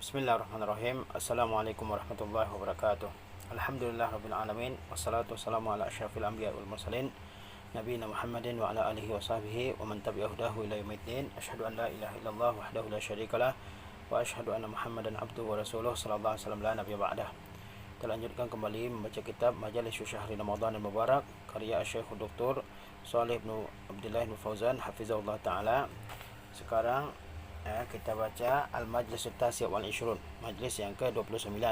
Bismillahirrahmanirrahim. Assalamualaikum warahmatullahi wabarakatuh. Alhamdulillah rabbil alamin, wassalatu wassalamu ala asyrafil anbiya wal mursalin nabiyina Muhammadin wa ala alihi wa sahbihi wa man tabi'ahu hudahu ila yaumiddin. Asyhadu an la ilaha illallah wahdahu la syarikalah wa asyhadu anna Muhammadan abduhu wa rasuluh sallallahu alaihi wasallam la nabiyya ba'dah. Kita lanjutkan kembali membaca kitab Majalis Syahri Ramadan al-Mubarak karya Syekh Dr. Shalih bin Abdullah bin Fauzan hafizahullah taala. Sekarang kita baca Al-Majlis At-Tasi' wal 20, majlis yang ke-29,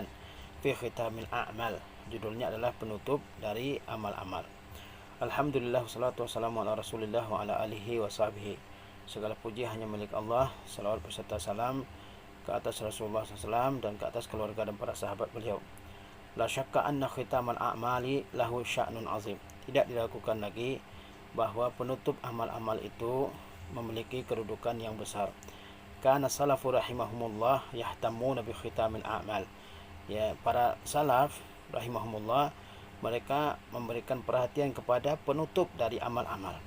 fi khitamil a'mal. Judulnya adalah penutup dari amal-amal. Alhamdulillah wassalatu wassalamu ala Rasulillah wa ala alihi wa sahbihi. Segala puji hanya milik Allah, salawat beserta salam ke atas Rasulullah SAW dan ke atas keluarga dan para sahabat beliau. La syakka anna khitamal a'mali lahu sya'nun azim. Tidak diragukan lagi bahwa penutup amal-amal itu memiliki kedudukan yang besar. Kana salafu rahimahumullah yahtamuna bi khitamil a'mal. Ya, para salaf rahimahumullah mereka memberikan perhatian kepada penutup dari amal-amal.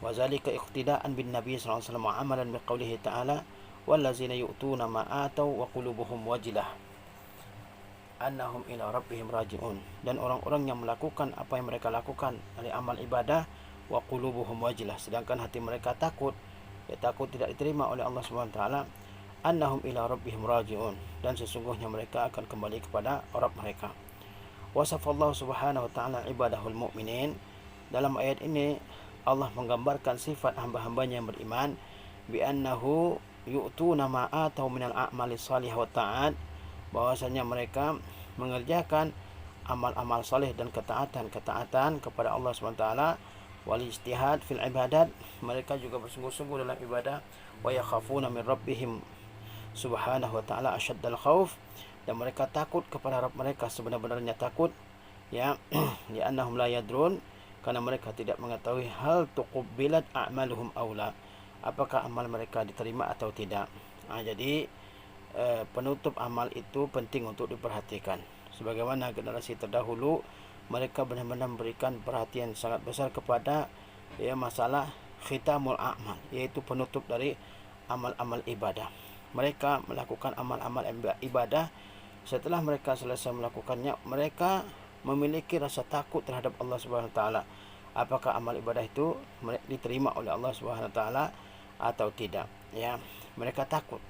Wa zalika iqtida'an bin Nabi sallallahu alaihi wasallam amalan biqaulihi ta'ala wallazina yu'tuna ma atau wa qulubuhum wajilah annahum ila rabbihim raji'un. Dan orang-orang yang melakukan apa yang mereka lakukan dari amal ibadah wa qulubuhum wajilah, sedangkan hati mereka takut, takut tidak diterima oleh Allah Subhanahu wa taala, annahum ila rabbihim raji'un, dan sesungguhnya mereka akan kembali kepada Rabb mereka. Wasafallahu subhanahu wa ta'ala ibadahul mu'minin. Dalam ayat ini Allah menggambarkan sifat hamba-hambanya yang beriman, bi annahu yu'tuna ma atau minal a'mali salih wa ta'at, bahwasanya mereka mengerjakan amal-amal saleh dan ketaatan kepada Allah Subhanahu wa taala, wal ijtihad fil ibadat, mereka juga bersungguh-sungguh dalam ibadah, wa yakhafuna min rabbihim subhanahu wa ta'ala asyaddal khauf, dan mereka takut kepada Rabb mereka sebenar-benarnya takut, ya li'annahum la yadrun, karena mereka tidak mengetahui hal tuqbilat a'maluhum aula, apakah amal mereka diterima atau tidak. Jadi penutup amal itu penting untuk diperhatikan. Sebagaimana generasi terdahulu, mereka benar-benar memberikan perhatian sangat besar kepada masalah khitamul a'mal, yaitu penutup dari amal-amal ibadah. Mereka melakukan amal-amal ibadah, setelah mereka selesai melakukannya, mereka memiliki rasa takut terhadap Allah Subhanahu wa taala. Apakah amal ibadah itu diterima oleh Allah Subhanahu wa taala atau tidak? Ya, mereka takut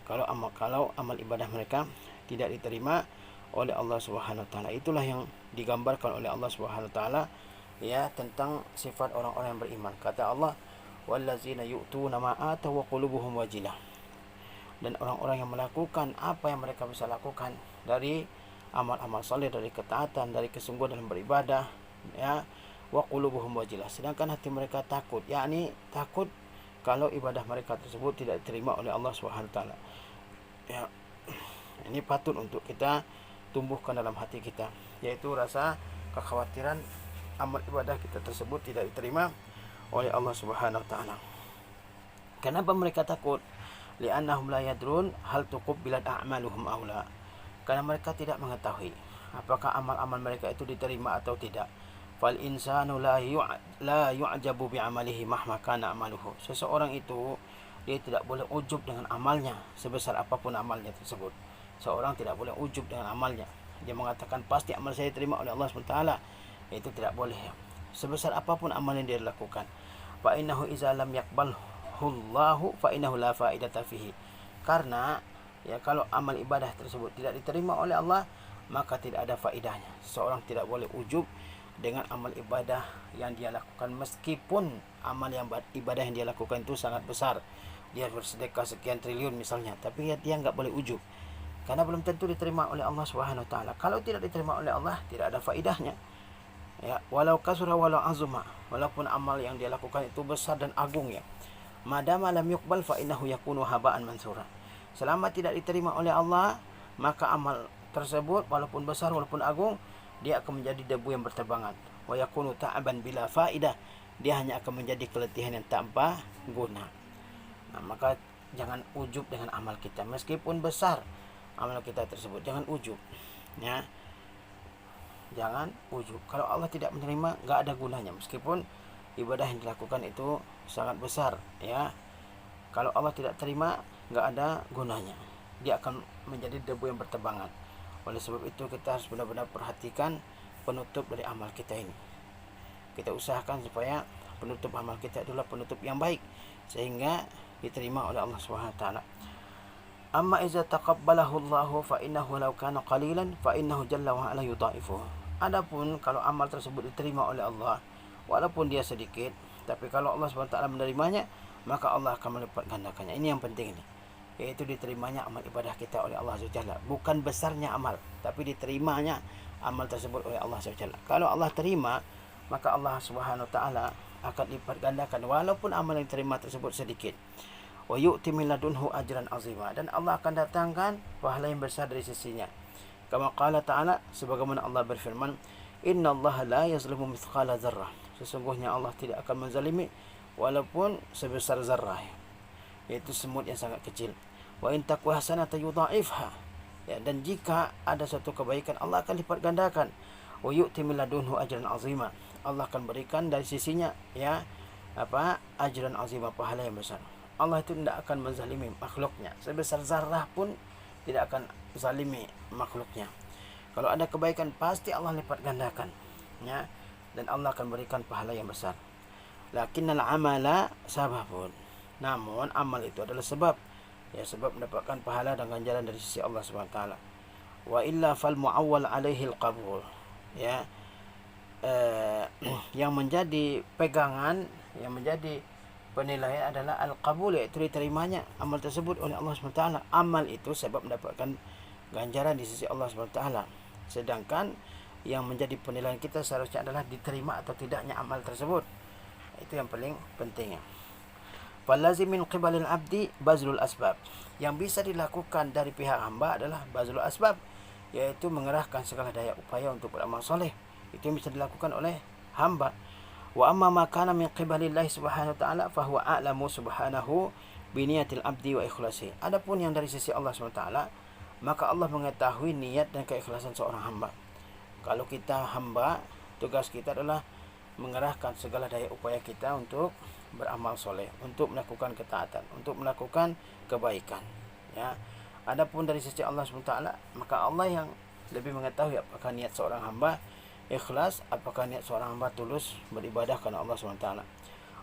kalau amal ibadah mereka tidak diterima oleh Allah Subhanahu wa taala. Itulah yang digambarkan oleh Allah Subhanahu wa taala tentang sifat orang-orang yang beriman. Kata Allah, wallazina yu'tuna ma atau wa qulubuhum wajilah. Dan orang-orang yang melakukan apa yang mereka bisa lakukan dari amal-amal saleh, dari ketaatan, dari kesungguhan dalam beribadah, wa qulubuhum wajilah, sedangkan hati mereka takut, yakni takut kalau ibadah mereka tersebut tidak diterima oleh Allah Subhanahu wa taala. Ini patut untuk kita tumbuhkan dalam hati kita, yaitu rasa kekhawatiran amal ibadah kita tersebut tidak diterima oleh Allah Subhanahu wa taala. Kenapa mereka takut? Li'annahum la yadrun hal tuqbilat a'maluhum aula, karena mereka tidak mengetahui apakah amal-amal mereka itu diterima atau tidak. Fal insanu la yu'jabu bi amalihi mahma kana amaluhu. Seseorang itu dia tidak boleh ujub dengan amalnya sebesar apapun amalnya tersebut. Seorang tidak boleh ujub dengan amalnya. Dia mengatakan pasti amal saya diterima oleh Allah SWT. Itu tidak boleh, sebesar apapun amal yang dia lakukan. Fa innahu iza lam yaqbalhu Allahu fa innahu la faidata fihi. Karena kalau amal ibadah tersebut tidak diterima oleh Allah, maka tidak ada faidahnya. Seorang tidak boleh ujub dengan amal ibadah yang dia lakukan, meskipun amal ibadah yang dia lakukan itu sangat besar. Dia bersedekah sekian triliun misalnya, tapi dia enggak boleh ujub, karena belum tentu diterima oleh Allah Subhanahu wa taala. Kalau tidak diterima oleh Allah, tidak ada faidahnya. Walau kasura walau azuma, walaupun amal yang dia lakukan itu besar dan agung, madama lam yuqbal fa innahu yakunu haba'an mansura. Selama tidak diterima oleh Allah, maka amal tersebut walaupun besar, walaupun agung, dia akan menjadi debu yang berterbangan. Wa yakunu ta'aban bila faidah, dia hanya akan menjadi keletihan yang tanpa guna. Maka jangan ujub dengan amal kita, meskipun besar amal kita tersebut, jangan ujub. Jangan ujub. Kalau Allah tidak menerima, enggak ada gunanya, meskipun ibadah yang dilakukan itu sangat besar, Kalau Allah tidak terima, enggak ada gunanya. dia akan menjadi debu yang berterbangan. Oleh sebab itu kita harus benar-benar perhatikan penutup dari amal kita ini. Kita usahakan supaya penutup amal kita adalah penutup yang baik sehingga diterima oleh Allah Subhanahu wa taala. Amma iza taqabbalahu Allahu fa innahu law kana qalilan fa innahu jalla wa ala yudha'ifuhu. Adapun kalau amal tersebut diterima oleh Allah walaupun dia sedikit, tapi kalau Allah Subhanahu wa taala menerimanya, maka Allah akan melipat gandakannya. Ini yang penting ini, yaitu diterimanya amal ibadah kita oleh Allah Subhanahu wa taala. Bukan besarnya amal, tapi diterimanya amal tersebut oleh Allah Subhanahu wa taala. Kalau Allah terima, maka Allah Subhanahu wa taala akan lipat gandakan walaupun amal yang diterima tersebut sedikit. Wa yu'ti min ladunhu ajran azima, dan Allah akan datangkan pahala yang besar dari sisinya. Kama qala ta'ala, sebagaimana Allah berfirman, innallaha la yazlimu mithqala dzarrah. Sesungguhnya Allah tidak akan menzalimi walaupun sebesar zarrah, yaitu semut yang sangat kecil. Wa in taqwa hasanatan yudha'ifha, ya, dan jika ada satu kebaikan Allah akan lipat gandakan. Wa yu'ti min ladunhu ajran azima, Allah akan berikan dari sisinya ajran azima, pahala yang besar. Allah itu tidak akan menzalimi makhluknya, sebesar zarrah pun tidak akan zalimi makhluknya. Kalau ada kebaikan pasti Allah lipat gandakan, ya, dan Allah akan berikan pahala yang besar. Lakinnal amala sababun, namun amal itu adalah sebab, ya, sebab mendapatkan pahala dan ganjaran dari sisi Allah Subhanahu wa taala. Wa illa fal muawwal alaihi alqabul, ya, yang menjadi pegangan, yang menjadi penilaian adalah al-qabul, yaitu diterimanya amal tersebut oleh Allah SWT. Amal itu sebab mendapatkan ganjaran di sisi Allah SWT. Sedangkan yang menjadi penilaian kita seharusnya adalah diterima atau tidaknya amal tersebut. Itu yang paling penting. Falazim min qibalil abdi bazlul asbab. Yang bisa dilakukan dari pihak hamba adalah bazlul asbab, yaitu mengerahkan segala daya upaya untuk beramal soleh. Itu yang bisa dilakukan oleh hamba. Wa amma ma kana min qibalillahi subhanahu wa ta'ala fa huwa a'lamu subhanahu bi niyatil abdi wa ikhlasi. Adapun yang dari sisi Allah Subhanahu wa taala, maka Allah mengetahui niat dan keikhlasan seorang hamba. Kalau kita hamba, tugas kita adalah mengerahkan segala daya upaya kita untuk beramal soleh, untuk melakukan ketaatan, untuk melakukan kebaikan, ya. Adapun dari sisi Allah Subhanahu wa taala, maka Allah yang lebih mengetahui apakah niat seorang hamba ikhlas, apakah niat seorang hamba tulus beribadah karena Allah SWT.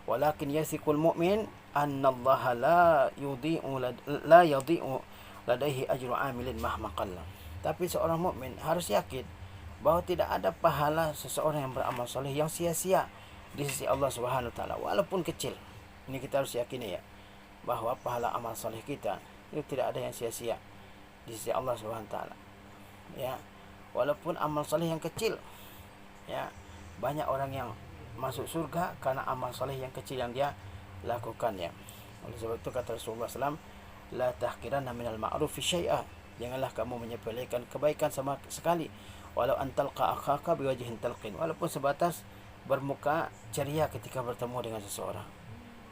Walakin yasikul mu'min annallaha la yudhi'u ladaihi ajru amilin mahma qalla. Tapi seorang mukmin harus yakin bahwa tidak ada pahala seseorang yang beramal soleh yang sia-sia di sisi Allah Subhanahu wa taala walaupun kecil. Ini kita harus yakini, ya, bahwa pahala amal soleh kita itu tidak ada yang sia-sia di sisi Allah Subhanahu wa taala, ya, walaupun amal soleh yang kecil. Ya, banyak orang yang masuk surga karena amal soleh yang kecil yang dia lakukan, ya. Oleh sebab itu kata Rasulullah SAW, la tahqiranna minal ma'rufi syai'a, janganlah kamu menyepelekan kebaikan sama sekali, walau antalqa akhaka biwajhin talqin, walaupun sebatas bermuka ceria ketika bertemu dengan seseorang.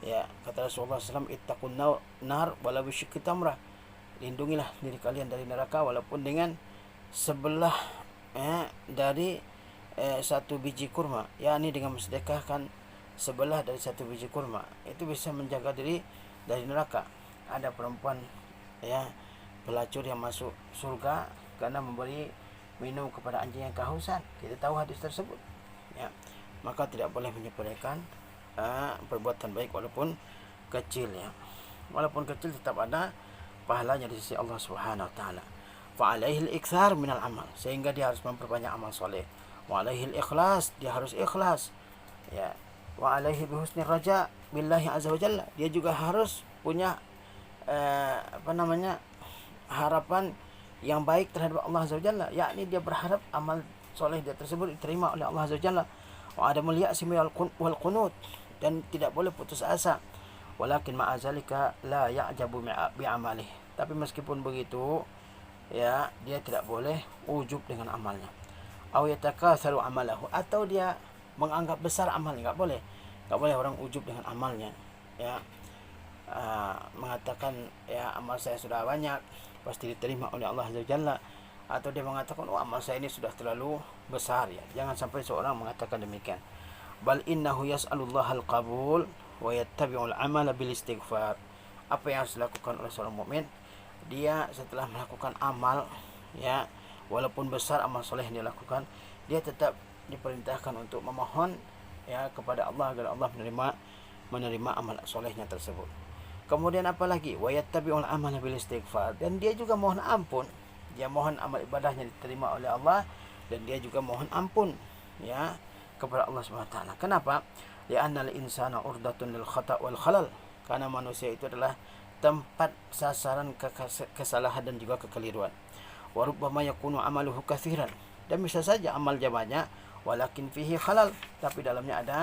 Ya, kata Rasulullah SAW, ittaqun nar walau bisyikki tamrah, lindungilah diri kalian dari neraka walaupun dengan sebelah dari satu biji kurma, yakni dengan mensedekahkan sebelah dari satu biji kurma, itu bisa menjaga diri dari neraka. Ada perempuan, ya, pelacur yang masuk surga karena memberi minum kepada anjing yang kehausan. Kita tahu hadis tersebut, ya. Maka tidak boleh menyepelekan perbuatan baik walaupun kecil, ya. Walaupun kecil tetap ada pahalanya di sisi Allah Subhanahu wa taala. Fa alaihi al-iktsar minal amal, sehingga dia harus memperbanyak amal soleh. Wa alaihi al-ikhlas, dia harus ikhlas, ya. Wa alaihi bihusnir raja billahi azza wa jalla, dia juga harus punya harapan yang baik terhadap Allah azza wa jalla, yakni dia berharap amal soleh dia tersebut diterima oleh Allah azza wa jalla. Wa adamul ya'si wal qunut, dan tidak boleh putus asa. Walakin ma'azalika la ya'jabu bi'amalihi, tapi meskipun begitu, ya, dia tidak boleh ujub dengan amalnya. Aw yatakatsaru amalahu, atau dia menganggap besar amalnya. Enggak boleh orang ujub dengan amalnya, ya. Mengatakan, ya, amal saya sudah banyak, pasti diterima oleh Allah Azza wa Jalla, atau dia mengatakan, oh, amal saya ini sudah terlalu besar, ya. Jangan sampai seorang mengatakan demikian. Bal innahu yas'alullaha al-qabul wa yattabi'ul amala bil istighfar. Apa yang harus dilakukan oleh seorang mukmin? dia setelah melakukan amal, ya, walaupun besar amal soleh yang dia lakukan, dia tetap diperintahkan untuk memohon, ya, kepada Allah agar Allah menerima amal solehnya tersebut. Kemudian apalagi wa yattabi'ul amala bil istighfar, dan dia juga mohon ampun. Dia mohon amal ibadahnya diterima oleh Allah, dan dia juga mohon ampun, ya, kepada Allah Subhanahu wa taala. Kenapa? Li'anna al-insana urdatun lil khata' wal khalal. Karena manusia itu adalah tempat sasaran kesalahan dan juga kekeliruan. Wa rubbama yakunu amaluhu katsiran, dan bisa saja amal dia banyak, walakin fihi khalal, tapi dalamnya ada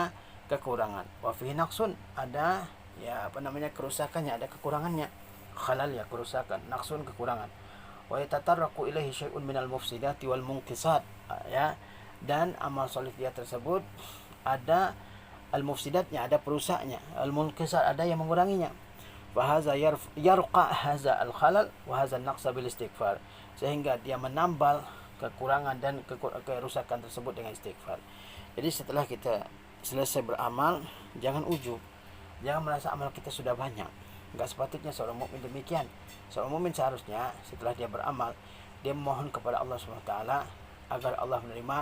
kekurangan. Wa fihi naqsun, ada, ya, kerusakannya, ada kekurangannya. Khalal, ya, kerusakan, naqsun, kekurangan. Wa yatatarraqu ilaihi syai'un minal mufsidati wal munqisat, ya, dan amal soleh dia tersebut ada al-mufsidatnya, ada perusaknya, al-munqisat, ada yang menguranginya. Fahaza yarqa haza al-khalal wa haza an-naqsa bil istighfar, sehingga dia menambal kekurangan dan kerusakan tersebut dengan istighfar. Jadi setelah kita selesai beramal, jangan ujub, jangan merasa amal kita sudah banyak. Enggak sepatutnya seorang mukmin demikian. Seorang mukmin seharusnya setelah dia beramal, dia memohon kepada Allah Subhanahu wa taala agar Allah menerima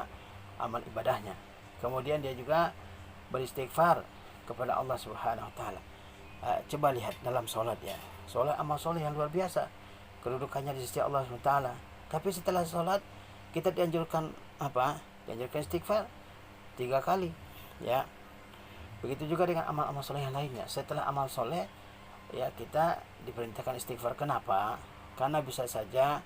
amal ibadahnya. Kemudian dia juga beristighfar kepada Allah Subhanahu wa taala. Coba lihat dalam solat, ya, solat amal soleh yang luar biasa, kedudukannya di sisi Allah Subhanahu wa taala. Tapi setelah solat kita dianjurkan apa? Dianjurkan istighfar 3 kali, ya. Begitu juga dengan amal-amal soleh yang lainnya. Setelah amal soleh, ya, kita diperintahkan istighfar. Kenapa? Karena bisa saja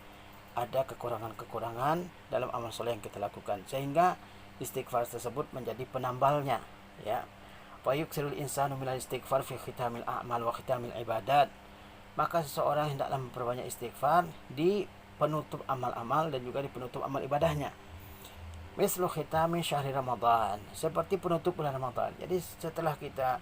ada kekurangan-kekurangan dalam amal soleh yang kita lakukan, sehingga istighfar tersebut menjadi penambalnya, ya. Fa yuksirul insanu minal istighfar fi khitamil a'mal wa khitamil ibadat. Maka seseorang hendaklah memperbanyak istighfar di penutup amal-amal dan juga di penutup amal ibadahnya. Mislu khitami syahri Ramadan, seperti penutup bulan Ramadan. Jadi setelah kita,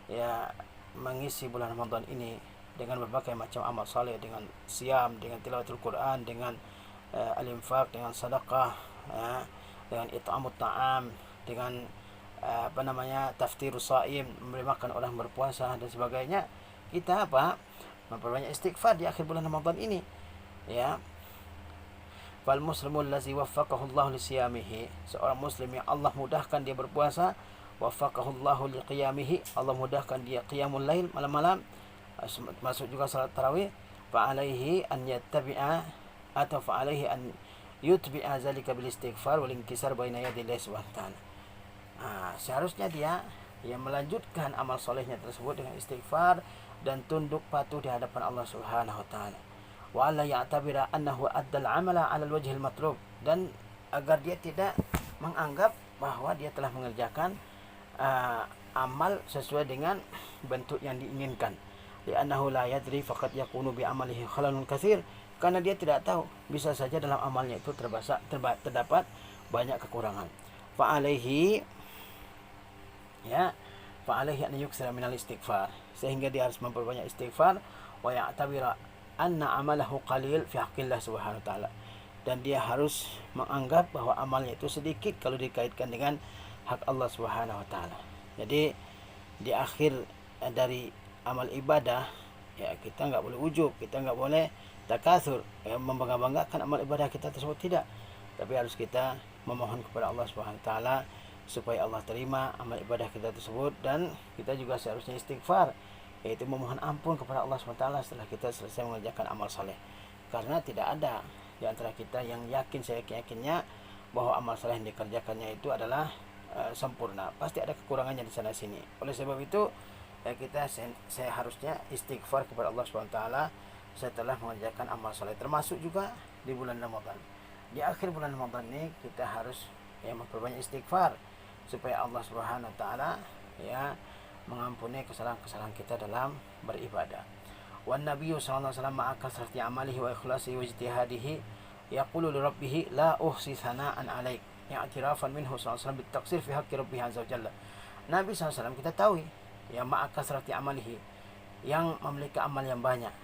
ya, mengisi bulan Ramadan ini dengan berbagai macam amal saleh, dengan siam, dengan tilawatul Quran, dengan al-infaq, dengan sedekah, ya, dengan it'amut ta'am, dengan taftirus shaim, memberi makan orang berpuasa dan sebagainya. Kita memperbanyak istighfar di akhir bulan Ramadan ini, ya. Fal muslimul ladzi waffaqahu Allah li siyamihi, seorang muslim yang Allah mudahkan dia berpuasa, waffaqahu Allah li qiyamihi, Allah mudahkan dia qiyamul lail, malam-malam, masuk juga salat tarawih, fa alaihi an yattabi'a atau fa alaihi an yutbi'a zalika bil istighfar wal inkisar baina yadillah subhanahu wa ta'ala. Seharusnya dia yang melanjutkan amal solehnya tersebut dengan istighfar dan tunduk patuh di hadapan Allah Subhanahu wa taala. Wa alla ya'tabira annahu addal amala 'ala al-wajhil matlub, dan agar dia tidak menganggap bahwa dia telah mengerjakan amal sesuai dengan bentuk yang diinginkan. Li'annahu la yadri faqad yakunu bi amalihi khalalun katsir, karena dia tidak tahu, bisa saja dalam amalnya itu terdapat banyak kekurangan. Fa alaihi, ya, fa alaihi an yuksira minal istighfar, sehingga dia harus memperbanyak istighfar. Wa ya'tabira anna amalahu qalil fi haqqillah subhanahu wa ta'ala, dan dia harus menganggap bahwa amalnya itu sedikit kalau dikaitkan dengan hak Allah Subhanahu wa taala. Jadi di akhir dari amal ibadah, ya, kita enggak boleh ujub, kita enggak boleh takatsur, ya, membangga-banggakan amal ibadah kita tersebut, tidak. Tapi harus kita memohon kepada Allah Subhanahu wa taala supaya Allah terima amal ibadah kita tersebut, dan kita juga seharusnya istighfar, yaitu memohon ampun kepada Allah SWT setelah kita selesai mengerjakan amal saleh. Karena tidak ada di antara kita yang yakin, saya yakinnya, bahwa amal saleh yang dikerjakannya itu adalah sempurna. Pasti ada kekurangannya di sana sini. Oleh sebab itu, ya, saya harusnya istighfar kepada Allah SWT setelah mengerjakan amal saleh, termasuk juga di bulan Ramadan. Di akhir bulan Ramadan ini kita harus, ya, memperbanyak istighfar supaya Allah Subhanahu wa taala, ya, mengampuni kesalahan-kesalahan kita dalam beribadah. Wan Nabiyyu sallallahu alaihi wasallam ma'a kasrati amalihi wa ikhlasihi wa ijtihadihi yaqulu li rabbih la uhsi thana'an 'alaik, i'tirafan minhu sallallahu alaihi wasallam bit taqsir fi haqqi rabbih azza wa jalla. Nabi sallallahu alaihi wasallam kita tahu, ya, ma'a kasrati amalihi, yang memiliki amal yang banyak,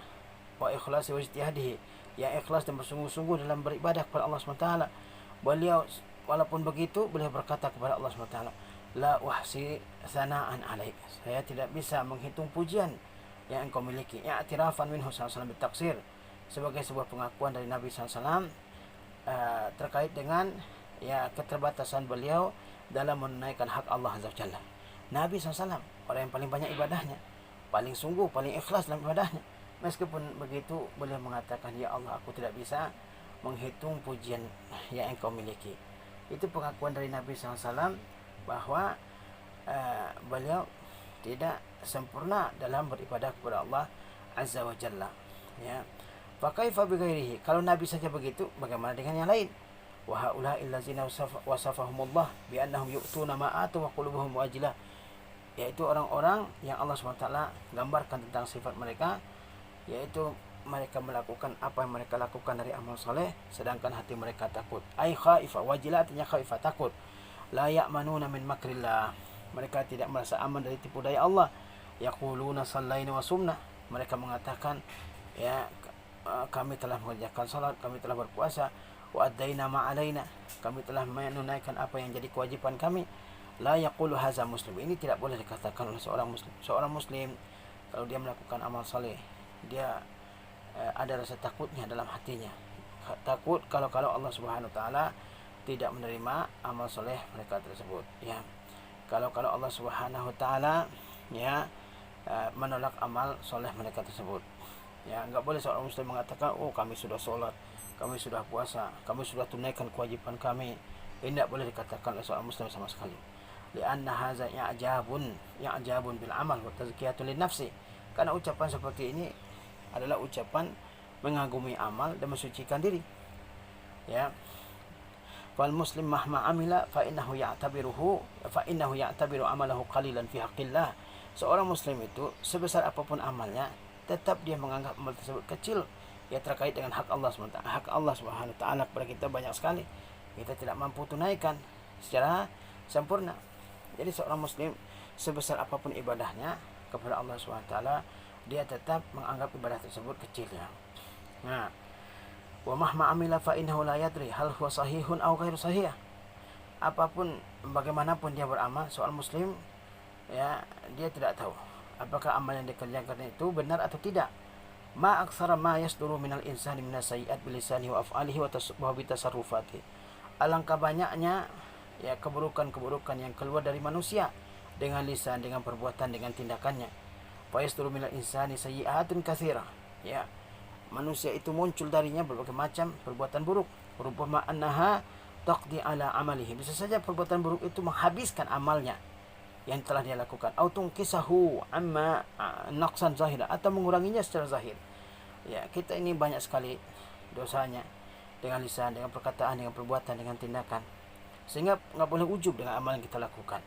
wa ikhlasi wa ijtihadihi, yang ikhlas dan bersungguh-sungguh dalam beribadah kepada Allah SWT. Beliau, walaupun begitu, beliau berkata kepada Allah SWT, la uhsi thana'an 'alaik, saya tidak bisa menghitung pujian yang engkau miliki. I'tirafan minhu sallallahu alaihi wasallam bitaksir, sebagai sebuah pengakuan dari Nabi SAW terkait dengan keterbatasan beliau dalam menunaikan hak Allah Azza wa Jalla. Nabi SAW orang yang paling banyak ibadahnya, paling sungguh, paling ikhlas dalam ibadahnya. Meskipun begitu beliau mengatakan, ya Allah, aku tidak bisa menghitung pujian yang engkau miliki. Itu pengakuan dari Nabi SAW bahwa beliau tidak sempurna dalam beribadah kepada Allah Azza wa Jalla. Ya. Fa kaifa bighairihi? Kalau Nabi saja begitu, bagaimana dengan yang lain? Wa haula'il ladzina wasafahumullah bi annahum yu'tuna ma atu wa qulubuhum wajilah. Yaitu orang-orang yang Allah SWT gambarkan tentang sifat mereka, yaitu mereka melakukan apa yang mereka lakukan dari amal soleh, sedangkan hati mereka takut. Ai khaifa, wajilah artinya khaifa, takut. La ya'manuna min makrillah. Mereka tidak merasa aman dari tipu daya Allah. Yaquluna sallaina wa sumna. Mereka mengatakan, kami telah mengerjakan salat, kami telah berpuasa, wa addaina ma alaina, kami telah menunaikan apa yang jadi kewajiban kami. La yaqulu hadza muslim. Ini tidak boleh dikatakan oleh seorang muslim. Seorang muslim kalau dia melakukan amal saleh, dia ada rasa takutnya dalam hatinya. Takut kalau Allah Subhanahu wa taala tidak menerima amal soleh mereka tersebut. Kalau Allah Subhanahu wa taala menolak amal soleh mereka tersebut. Enggak boleh seorang muslim mengatakan, oh, kami sudah sholat, kami sudah puasa, kami sudah tunaikan kewajiban kami. Ini tidak boleh dikatakan oleh seorang muslim sama sekali. Lianna hadza i'jabun bil amal wa tazkiyatun lin nafsi. Karena ucapan seperti ini adalah ucapan mengagumi amal dan mensucikan diri. Fal muslim mahma amila fa innahu ya'tabiru amalahu qalilan fi haqqillah. Seorang muslim itu sebesar apapun amalnya, tetap dia menganggap amal tersebut kecil terkait dengan hak Allah SWT. Hak Allah Subhanahu wa taala kepada kita banyak sekali, kita tidak mampu tunaikan secara sempurna. Jadi seorang muslim sebesar apapun ibadahnya kepada Allah Subhanahu wa taala, dia tetap menganggap ibadah tersebut kecil. Wa mahma amila fa innahu la yadri hal huwa sahihun aw ghairu sahih. Apapun bagaimanapun dia beramal, seorang muslim dia tidak tahu apakah amal yang dikerjakan itu benar atau tidak. Ma aktsara ma yasduru minal insani minas sayyi'at bilisanihi wa af'alihi wa bi tasarrufati. Alangkah banyaknya keburukan-keburukan yang keluar dari manusia dengan lisan, dengan perbuatan, dengan tindakannya. Fa yasduru minal insani sayyi'atun katsira. Manusia itu muncul darinya berbagai macam perbuatan buruk. Rubbama annaha taqdi ala amalihi. Bisa saja perbuatan buruk itu menghabiskan amalnya yang telah dia lakukan. Au tunqisahu amma naqsan zahira, atau menguranginya secara zahir. Kita ini banyak sekali dosanya dengan lisan, dengan perkataan, dengan perbuatan, dengan tindakan. Sehingga enggak boleh ujub dengan amal yang kita lakukan.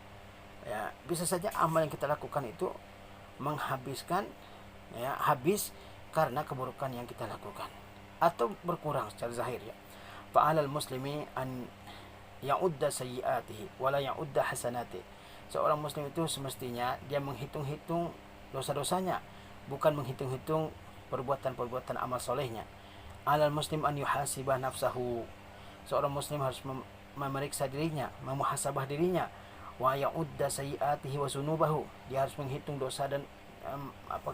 Bisa saja amal yang kita lakukan itu menghabiskan habis karena keburukan yang kita lakukan, atau berkurang secara zahir. Fa'alal muslimi an ya'udda sayyi'atihi wa la ya'udda hasanatihi. Seorang muslim itu semestinya dia menghitung-hitung dosa-dosanya, bukan menghitung-hitung perbuatan-perbuatan amal solehnya. Alal muslim an yuhasibah nafsahu. Seorang muslim harus memeriksa dirinya, memuhasabah dirinya. Wa ya'udda sayyi'atihi wa sunubahu. Dia harus menghitung dosa dan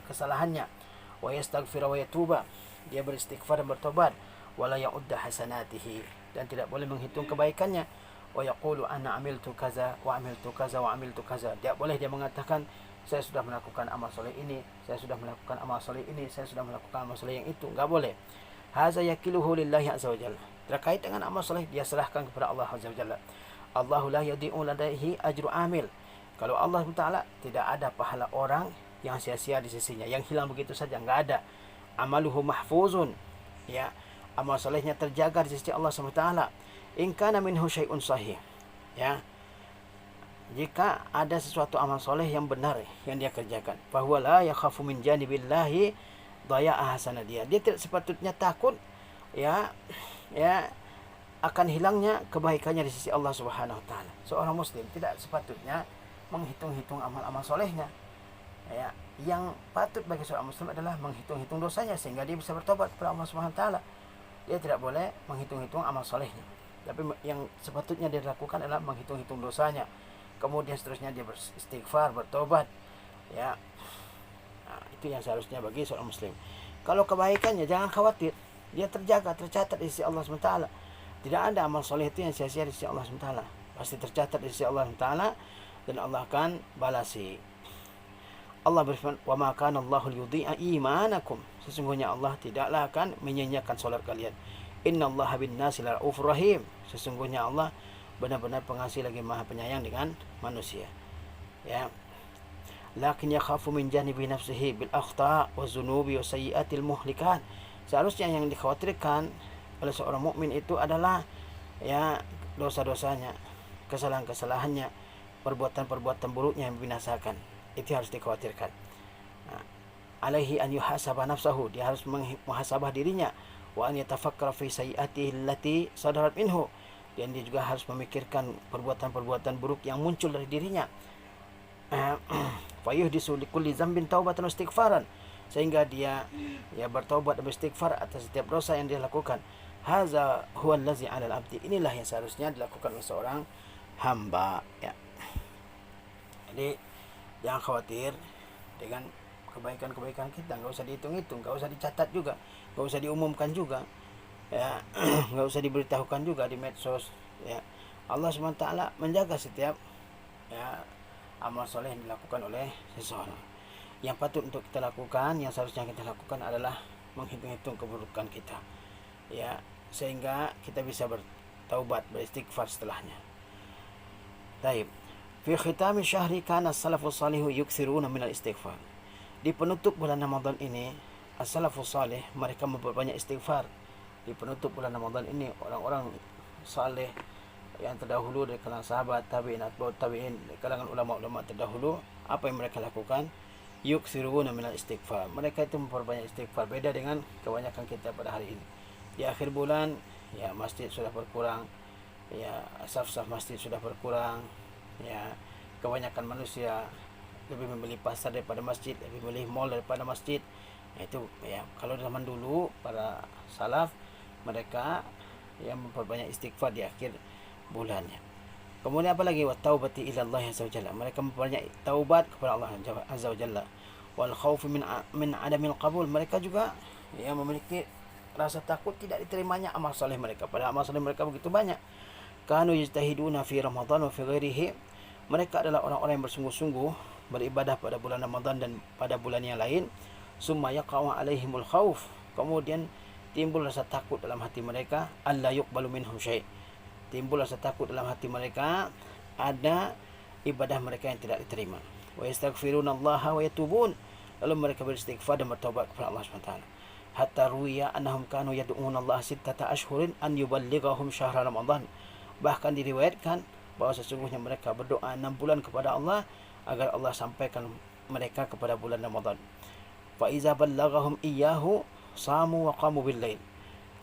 kesalahannya. Wa yastaghfir wa yatuba. Dia beristighfar dan bertobat. Wa la ya'udda hasanatihi. Dan tidak boleh menghitung kebaikannya. Wa yaqulu ana amiltu kaza wa amiltu kaza wa amiltu kaza. Tidak boleh dia mengatakan, saya sudah melakukan amal soleh ini, saya sudah melakukan amal soleh ini, saya sudah melakukan amal soleh yang itu. Enggak boleh. Hadza yakiluhu lillahi azza wa jalla. Terkait dengan amal soleh, dia serahkan kepada Allah azza wa jalla. Allahu la yudhi'u ladaihi ajru amil. Kalau Allah Taala tidak ada pahala orang yang sia-sia di sisinya, yang hilang begitu saja, enggak ada. Amaluhu mahfuzun. Amal solehnya terjaga di sisi Allah Subhanahu wa taala. In kana minhu syai'un sahih. Jika ada sesuatu amal soleh yang benar yang dia kerjakan, bahwa la yakhafu min janibillahi dhaya'a hasanah. Dia tidak sepatutnya takut akan hilangnya kebaikannya di sisi Allah Subhanahu wa taala. Seorang muslim tidak sepatutnya menghitung-hitung amal-amal solehnya. Yang patut bagi seorang muslim adalah menghitung-hitung dosanya sehingga dia bisa bertobat kepada Allah Subhanahu wa taala. Dia tidak boleh menghitung-hitung amal solehnya. Tapi yang sepatutnya dia lakukan adalah menghitung-hitung dosanya. Kemudian seterusnya dia beristighfar, bertobat. Itu yang seharusnya bagi seorang muslim. Kalau kebaikannya jangan khawatir, dia terjaga, tercatat di sisi Allah SWT. Tidak ada amal soleh itu yang sia-sia di sisi Allah SWT. Pasti tercatat di sisi Allah SWT, dan Allah akan balasi. Allah berfirman, "Wa ma kana Allahu liyudhi'a imanakum." Sesungguhnya Allah tidaklah akan menyanyiakan solat kalian. Innallaha bin-nasi laraufur rahim. Sesungguhnya Allah benar-benar pengasih lagi Maha Penyayang dengan manusia. Ya. Lakin yakhafu min janibi nafsihi bil akhta' wa zunubi wa sayyi'atil muhlikat. Seharusnya yang dikhawatirkan oleh seorang mukmin itu adalah ya dosa-dosanya, kesalahan-kesalahannya, perbuatan-perbuatan buruknya yang membinasakan. Itu harus dikhawatirkan. Alaihi an yuhasaba nafsahu, dia harus muhasabah dirinya, wa an yatafakkara fi sayyi'atihi allati sadarat minhu, dan dia juga harus memikirkan perbuatan-perbuatan buruk yang muncul dari dirinya. Fayuhdisu likulli dzambin taubatan istighfaran, sehingga dia bertaubat dan beristighfar atas setiap dosa yang dia lakukan. Hadza huwa allazi 'alal 'abdi, inilah yang seharusnya dilakukan oleh seorang hamba, ya. Jadi jangan khawatir dengan kebaikan-kebaikan kita, nggak usah dihitung-hitung, nggak usah dicatat juga, nggak usah diumumkan juga, ya. Nggak usah diberitahukan juga di medsos, ya. Allah SWT menjaga setiap amal soleh yang dilakukan oleh seseorang. Yang patut untuk kita lakukan, yang seharusnya kita lakukan adalah menghitung-hitung keburukan kita, ya, sehingga kita bisa bertaubat, beristighfar setelahnya. Taib. Fi khitami syahri kana as-salafus salihu yukthiruna minal istighfar. Di penutup bulan Ramadan ini, as-salafus salih mereka memperbanyak istighfar. Di penutup bulan Ramadan ini, orang-orang saleh yang terdahulu dari kalangan sahabat, tabi'in, atba'ut tabi'in, dari kalangan ulama-ulama terdahulu, apa yang mereka lakukan? Yukthiruna minal istighfar. Mereka itu memperbanyak istighfar. Beda dengan kebanyakan kita pada hari ini. Di akhir bulan, ya, masjid sudah berkurang, ya, saf-saf masjid sudah berkurang, ya, kebanyakan manusia lebih memilih pasar daripada masjid, lebih memilih mall daripada masjid. Itu ya, kalau zaman dulu para salaf mereka yang memperbanyak istighfar di akhir bulannya. Kemudian apa lagi? Wa taubati ila Allah azza wajalla. Mereka memperbanyak taubat kepada Allah azza wajalla. Wal khauf min adamil qabul. Mereka juga yang memiliki rasa takut tidak diterimanya amal saleh mereka. Padahal amal saleh mereka begitu banyak. Kanu yajtahiduna fi Ramadan wa fi ghairihi. Mereka adalah orang-orang yang bersungguh-sungguh beribadah pada bulan Ramadan dan pada bulan yang lain. Summa yaqa'u alaihimul khauf. Kemudian timbul rasa takut dalam hati mereka, alla yuqbalu minhum syai'. Timbul rasa takut dalam hati mereka, ada ibadah mereka yang tidak diterima. Wa yastaghfirunallaha wa yatubun. Lalu mereka beristighfar dan bertaubat kepada Allah SWT. Hatta ruwiya annahum kanu yad'unallaha sittata ashhurin an yuballighahum syahra Ramadan. Bahkan diriwayatkan bahwa sesungguhnya mereka berdoa 6 bulan kepada Allah agar Allah sampaikan mereka kepada bulan Ramadan. Fa iza ballaghahum iyyahu samu wa qamu bil lail.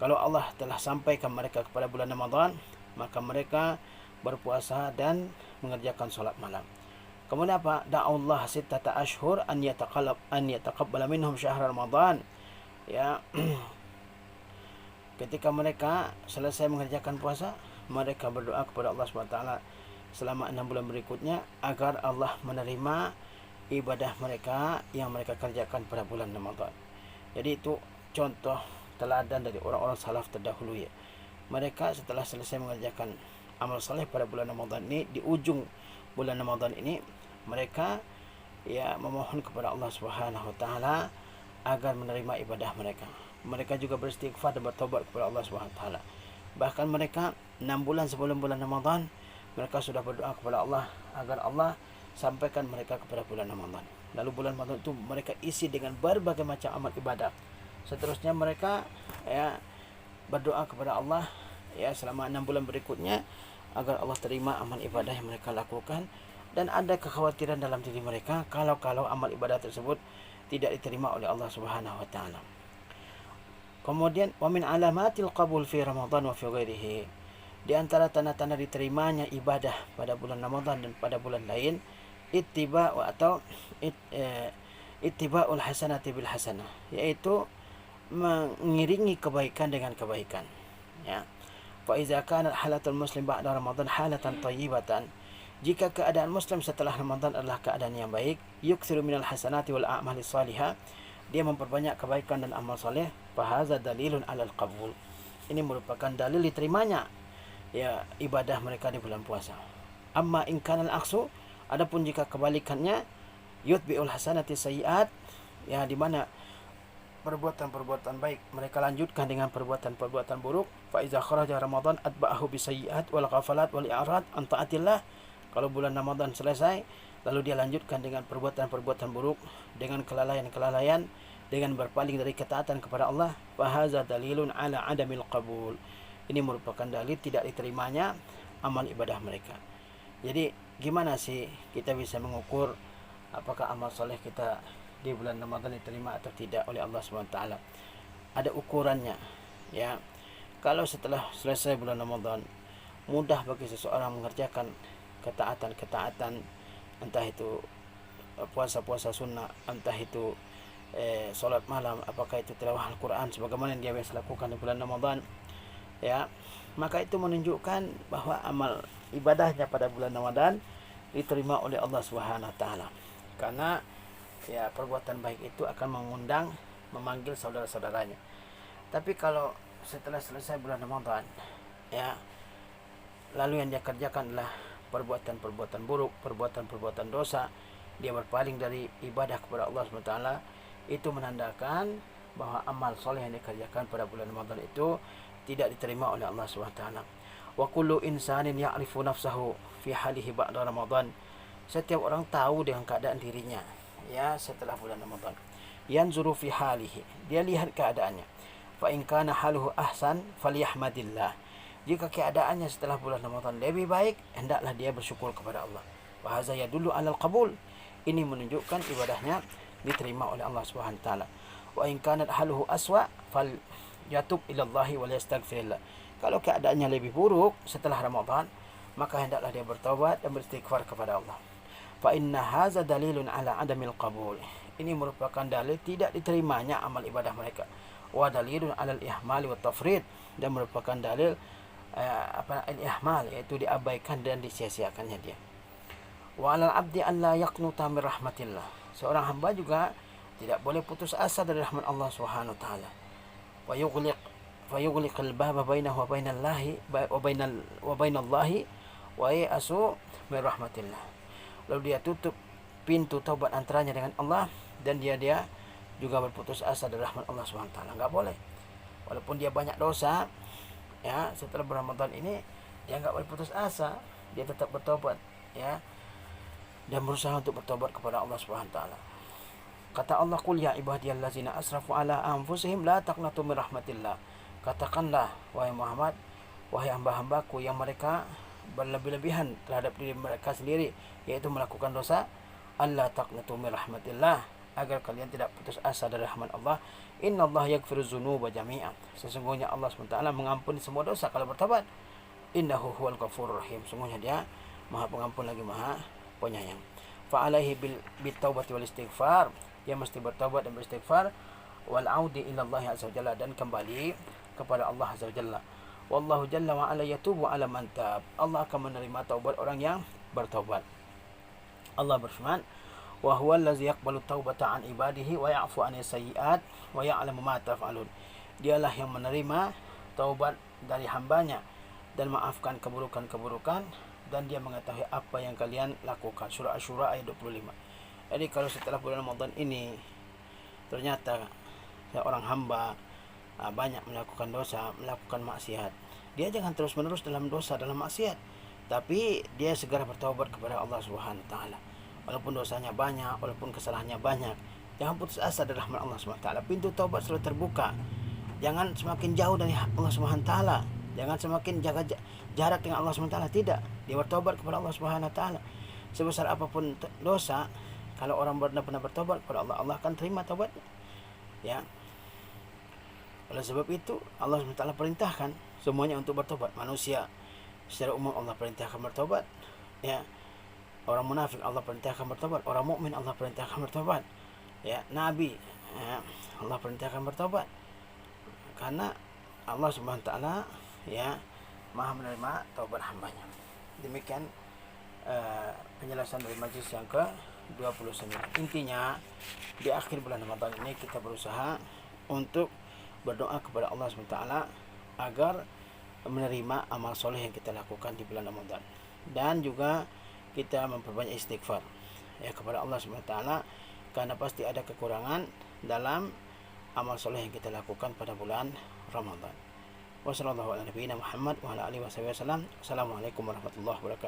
Kalau Allah telah sampaikan mereka kepada bulan Ramadan, maka mereka berpuasa dan mengerjakan salat malam. Kemudian apa? Da'allah sittata ashhur an yataqabbala minhum syahr Ramadan. Ya. Ketika mereka selesai mengerjakan puasa, mereka berdoa kepada Allah SWT selama 6 bulan berikutnya agar Allah menerima ibadah mereka yang mereka kerjakan pada bulan Ramadan. Jadi itu contoh teladan dari orang-orang salaf terdahulu, ya. Mereka setelah selesai mengerjakan amal saleh pada bulan Ramadan ini, di ujung bulan Ramadan ini mereka ya memohon kepada Allah Subhanahu wa taala agar menerima ibadah mereka. Mereka juga beristighfar dan bertobat kepada Allah Subhanahu wa taala. Bahkan mereka 6 bulan sebelum bulan Ramadan mereka sudah berdoa kepada Allah agar Allah sampaikan mereka kepada bulan Ramadan. Lalu bulan Ramadan itu mereka isi dengan berbagai macam amal ibadah. Seterusnya mereka ya berdoa kepada Allah ya selama 6 bulan berikutnya agar Allah terima amal ibadah yang mereka lakukan. Dan ada kekhawatiran dalam diri mereka kalau amal ibadah tersebut tidak diterima oleh Allah Subhanahu wa taala. Kemudian wa min alamatil qabul fi Ramadan wa fi ghairihi. Di antara tanda-tanda diterimanya ibadah pada bulan Ramadan dan pada bulan lain, ittiba'ul hasanati bil hasanah, yaitu mengiringi kebaikan dengan kebaikan, ya. Fa iza kana halatul muslim ba'da Ramadan halatan thayyibatan, jika keadaan muslim setelah Ramadan adalah keadaan yang baik, yukthiru minal hasanati wal a'mali salihah, dia memperbanyak kebaikan dan amal soleh, fahaza dalilun alal qabul. Ini merupakan dalil diterimanya ya ibadah mereka di bulan puasa. Amma in kana al-aksu, adapun jika kebalikannya, yutbi'ul hasanati sayyi'at, ya di mana perbuatan-perbuatan baik mereka lanjutkan dengan perbuatan-perbuatan buruk. Fa iza kharaja Ramadan atba'ahu bisayyi'at wal ghafalat wal i'rad an ta'atillah. Kalau bulan Ramadan selesai, lalu dia lanjutkan dengan perbuatan-perbuatan buruk, dengan kelalaian-kelalaian, dengan berpaling dari ketaatan kepada Allah. Fa hadza dalilun ala adamil qabul. Ini merupakan dalil tidak diterimanya amal ibadah mereka. Jadi gimana sih kita bisa mengukur apakah amal soleh kita di bulan Ramadan diterima atau tidak oleh Allah SWT? Ada ukurannya ya. Kalau setelah selesai bulan Ramadan mudah bagi seseorang mengerjakan ketaatan-ketaatan, entah itu puasa-puasa sunnah, entah itu solat malam, apakah itu tilawah Al-Quran sebagaimana yang dia biasa lakukan di bulan Ramadan, ya, maka itu menunjukkan bahwa amal ibadahnya pada bulan Ramadan diterima oleh Allah Subhanahu wa taala. Karena ya perbuatan baik itu akan mengundang, memanggil saudara-saudaranya. Tapi kalau setelah selesai bulan Ramadan, ya, lalu yang dia kerjakan adalah perbuatan-perbuatan buruk, perbuatan-perbuatan dosa, dia berpaling dari ibadah kepada Allah Subhanahu wa taala, itu menandakan bahwa amal soleh yang dikerjakan pada bulan Ramadan itu tidak diterima oleh Allah SWT. Wa kullu insanin ya'rifu nafsahu fi halihi ba'da Ramadan. Setiap orang tahu dengan keadaan dirinya ya setelah bulan Ramadan. Yanzuru fi halihi, dia lihat keadaannya. Fa in kana haluhu ahsan falyahmadillah. Jika keadaannya setelah bulan Ramadan lebih baik, hendaklah dia bersyukur kepada Allah. Wa hadza yadullu 'alal qabul. Ini menunjukkan ibadahnya diterima oleh Allah SWT. Wa in kanat haluhu aswa fal yatub ilallahi wal yastaghfirillah. Kalau keadaannya lebih buruk setelah Ramadan, maka hendaklah dia bertaubat dan beristighfar kepada Allah. Fa inna hadza dalilun ala adamil qabul. Ini merupakan dalil tidak diterimanya amal ibadah mereka. Wa dalilun ala al-ihmal wa tafrid, dan merupakan dalil al-ihmal, yaitu diabaikan dan disia-siakannya dia. Wa 'alal 'abdi an la yaqnuta min rahmatillah. Seorang hamba juga tidak boleh putus asa dari rahmat Allah Subhanahu wa taala. Fayughliq al-baba bainahu wa bainallahi wa bainallahi wa ya'asu min rahmatillah. Lalu dia tutup pintu taubat antaranya dengan Allah, dan dia juga berputus asa dari rahmat Allah Subhanahu wa taala. Enggak boleh. Walaupun dia banyak dosa, ya, setelah Ramadan ini dia enggak boleh putus asa, dia tetap bertobat, ya, dan berusaha untuk bertobat kepada Allah Subhanahu wa taala. Kata Allah, qul ya ibadiyallazina asrafu ala anfusihim la taqnatu min rahmatillah. Katakanlah wahai Muhammad, wahai hamba-hambaku yang mereka berlebih-lebihan terhadap diri mereka sendiri, yaitu melakukan dosa, alla taqnatu min rahmatillah, agar kalian tidak putus asa dari rahmat Allah. Innallaha yaghfiru dzunuba jami'an. Sesungguhnya Allah SWT mengampuni semua dosa kalau bertobat. Innahu huwal ghafurur rahim. Sungguhnya dia Maha Pengampun lagi Maha Penyayang. Fa alaihi bil taubati wal istighfar. Dia mesti bertaubat dan beristighfar, wal audi ila Allah azza wajalla, dan kembali kepada Allah azza wajalla. Wallahu jalla wa ala yatubu ala man tab. Allah akan menerima taubat orang yang bertaubat. Allah berfirman, wa huwal ladzi yaqbalu taubata an ibadihi wa ya'fu an sayyi'at wa ya'lamu ma taf'alun. Dialah yang menerima taubat dari hambanya dan maafkan keburukan-keburukan, dan dia mengetahui apa yang kalian lakukan. Surah Asy-Syura ayat 25. Jadi kalau setelah bulan Ramadan ini ternyata seorang hamba banyak melakukan dosa, melakukan maksiat, dia jangan terus-menerus dalam dosa, dalam maksiat, tapi dia segera bertaubat kepada Allah Subhanahu wa taala. Walaupun dosanya banyak, walaupun kesalahannya banyak, jangan putus asa dari rahmat Allah Subhanahu wa taala. Pintu taubat selalu terbuka. Jangan semakin jauh dari Allah Subhanahu wa taala. Jangan semakin jaga jarak dengan Allah Subhanahu wa taala, tidak. Dia bertaubat kepada Allah Subhanahu wa taala. Sebesar apapun dosa, kalau orang benar-benar bertobat kepada Allah, Allah akan terima taubatnya. Ya. Oleh sebab itu, Allah SWT perintahkan semuanya untuk bertobat. Manusia secara umum Allah perintahkan bertobat. Ya. Orang munafik Allah perintahkan bertobat. Orang mukmin Allah perintahkan bertobat. Ya, nabi, ya, Allah perintahkan bertobat. Karena Allah SWT, ya, Maha menerima taubat hambanya. Demikian penjelasan dari majlis yang Intinya di akhir bulan Ramadan ini kita berusaha untuk berdoa kepada Allah SWT agar menerima amal soleh yang kita lakukan di bulan Ramadan, dan juga kita memperbanyak istighfar ya kepada Allah SWT, karena pasti ada kekurangan dalam amal soleh yang kita lakukan pada bulan Ramadan. Wassalamualaikum warahmatullahi wabarakatuh.